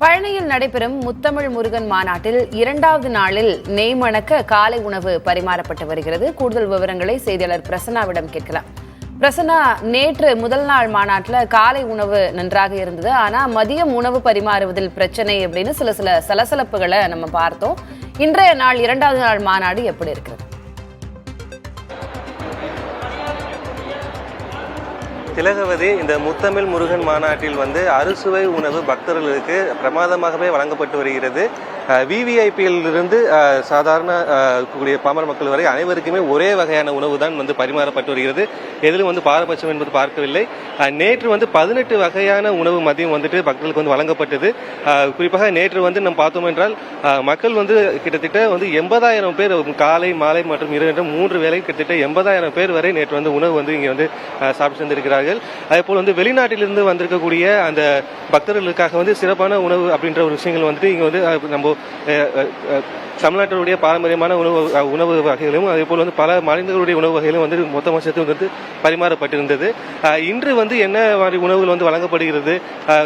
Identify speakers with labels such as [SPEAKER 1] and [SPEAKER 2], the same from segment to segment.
[SPEAKER 1] பழனியில் நடைபெறும் முத்தமிழ் முருகன் மாநாட்டில் இரண்டாவது நாளில் நெய் மணக்க காலை உணவு பரிமாறப்பட்டு வருகிறது. கூடுதல் விவரங்களை செய்தியாளர் பிரசன்னாவிடம் கேட்கலாம். பிரசன்னா, நேற்று முதல் நாள் மாநாட்டில் காலை உணவு நன்றாக இருந்தது, ஆனால் மதியம் உணவு பரிமாறுவதில் பிரச்சனை அப்படின்னு சில சலசலப்புகளை நம்ம பார்த்தோம். இன்றைய நாள் இரண்டாவது நாள் மாநாடு எப்படி இருக்கிறது?
[SPEAKER 2] திலகவதி, இந்த முத்தமிழ் முருகன் மாநாட்டில் அறுசுவை உணவு பக்தர்களுக்கு பிரமாதமாகவே வழங்கப்பட்டு வருகிறது. விவிஐபியிலிருந்து சாதாரண கூடிய பாமர மக்கள் வரை அனைவருக்குமே ஒரே வகையான உணவு தான் பரிமாறப்பட்டு வருகிறது. எதிலும் பாரபட்சம் என்பது பார்க்கவில்லை. நேற்று 18 வகையான உணவு மதியம் பக்தர்களுக்கு வழங்கப்பட்டது. குறிப்பாக நேற்று நம்ம பார்த்தோம் என்றால் மக்கள் கிட்டத்தட்ட 80,000 பேர் காலை மாலை மற்றும் இரவு 3 வேளை கிட்டத்தட்ட 80,000 பேர் வரை நேற்று உணவு இங்கே சாப்பிட்டு சென்றிருக்கிறார்கள். அதே போல் வெளிநாட்டிலிருந்து வந்திருக்கக்கூடிய அந்த பக்தர்களுக்காக சிறப்பான உணவு அப்படின்ற ஒரு விஷயங்கள் இங்கே நம்ம தமிழ்நாட்டினுடைய பாரம்பரியமான உணவு வகைகளும் அதே போல் பல மாநிலங்களுடைய உணவு வகைகளும் மொத்தமாக சேர்த்து பரிமாறப்பட்டிருந்தது. இன்று என்ன மாதிரி உணவுகள் வழங்கப்படுகிறது,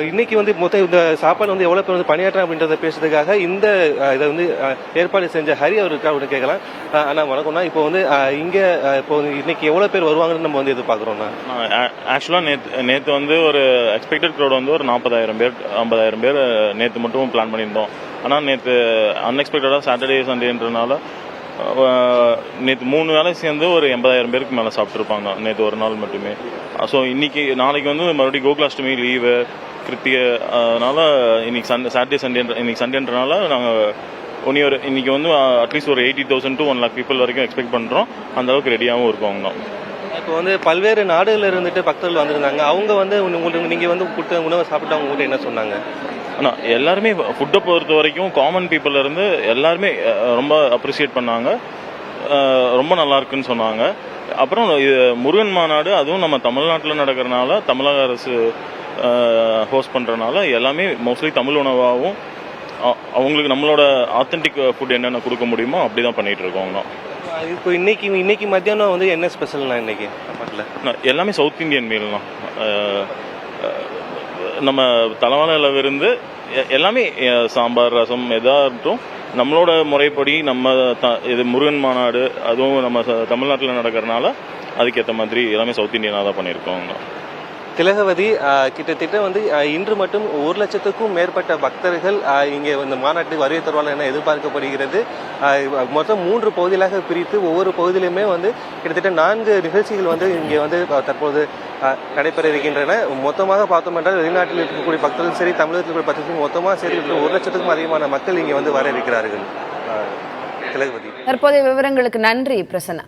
[SPEAKER 2] இன்னைக்கு மொத்தம் இந்த சாப்பாடு எவ்வளவு பேர் பணியாற்ற அப்படின்றத பேசுறதுக்காக இந்த இதை ஏற்பாடு செஞ்ச ஹரி அவருக்கு அவரு கேட்கலாம். ஆனா வணக்கம்னா, இப்போ இங்க இப்போ இன்னைக்கு எவ்வளவு பேர் வருவாங்கன்னு நம்ம எதிர்பார்க்கிறோம்னா?
[SPEAKER 3] ஆக்சுவலா நேற்று ஒரு எக்ஸ்பெக்டட் க்ரௌட் ஒரு 40,000 பேர் 50,000 பேர் நேற்று மட்டும் பிளான் பண்ணியிருந்தோம். ஆனால் நேற்று அன்எக்ஸ்பெக்டடாக சாட்டர்டே சண்டேன்றனால நேற்று 3 வேலை சேர்ந்து ஒரு 80,000 பேருக்கு மேலே சாப்பிட்ருப்பாங்க நேற்று ஒரு நாள் மட்டுமே. ஸோ நாளைக்கு மறுபடியும் கோகுலாஷ்டமி லீவு கிருத்திகை, அதனால இன்னைக்கு சாட்டர்டே இன்னைக்கு சண்டேன்றனால நாங்கள் இன்னைக்கு அட்லீஸ்ட் ஒரு 80,000 to 1 lakh பீப்புள் வரைக்கும் எக்ஸ்பெக்ட் பண்ணுறோம். அந்த அளவுக்கு ரெடியாகவும் இருக்கோங்க.
[SPEAKER 2] இப்போ பல்வேறு நாடுகளில் இருந்துட்டு பக்தர்கள் வந்திருந்தாங்க. அவங்க உங்களுக்கு நீங்கள் கொடுத்த உணவை சாப்பிட்டு அவங்க கூட என்ன சொன்னாங்க?
[SPEAKER 3] ஆனால் எல்லாருமே ஃபுட்டை பொறுத்த வரைக்கும் காமன் பீப்புள் இருந்து எல்லாருமே ரொம்ப அப்ரிசியேட் பண்ணாங்க. ரொம்ப நல்லா இருக்குன்னு சொன்னாங்க. அப்புறம் இது முருகன் மாநாடு, அதுவும் நம்ம தமிழ்நாட்டில் நடக்கிறனால தமிழக அரசு ஹோஸ்ட் பண்ணுறனால எல்லாமே மோஸ்ட்லி தமிழ் உணவாகவும் அவங்களுக்கு நம்மளோட ஆத்தென்டிக் ஃபுட் என்னென்ன கொடுக்க முடியுமோ அப்படி தான் பண்ணிகிட்டு இருக்கோங்க.
[SPEAKER 2] இப்போ இன்னைக்கு மத்தியானம் என்ன ஸ்பெஷல்னா? இன்னைக்கு
[SPEAKER 3] எல்லாமே சவுத் இந்தியன் மீல்லாம் நம்ம தலைவாழையிலிருந்து எல்லாமே சாம்பார் ரசம் எதாக இருக்கட்டும் நம்மளோட முறைப்படி நம்ம இது முருகன் மாநாடு அதுவும் நம்ம தமிழ்நாட்டில் நடக்கிறனால அதுக்கேற்ற மாதிரி எல்லாமே சவுத் இந்தியனாக தான் பண்ணியிருக்கோங்க.
[SPEAKER 2] திலகவதி, கிட்டத்தட்ட இன்று மட்டும் 1,00,000க்கும் மேற்பட்ட பக்தர்கள் இங்கே இந்த மாநாட்டுக்கு வருகை தருவார்கள் என எதிர்பார்க்கப்படுகிறது. மொத்தம் 3 பகுதிகளாக பிரித்து ஒவ்வொரு பகுதியிலுமே கிட்டத்தட்ட 4 நிகழ்ச்சிகள் இங்கே தற்போது நடைபெற இருக்கின்றன. மொத்தமாக பார்த்தோம் என்றால் வெளிநாட்டில் இருக்கக்கூடிய பக்தர்கள் சரி, தமிழகத்தில் இருக்கக்கூடிய பக்தர்கள் மொத்தமாக சரி 1,00,000க்கும் அதிகமான மக்கள் இங்கே வர இருக்கிறார்கள். திலகவதி,
[SPEAKER 1] தற்போதைய விவரங்களுக்கு நன்றி பிரசன்னா.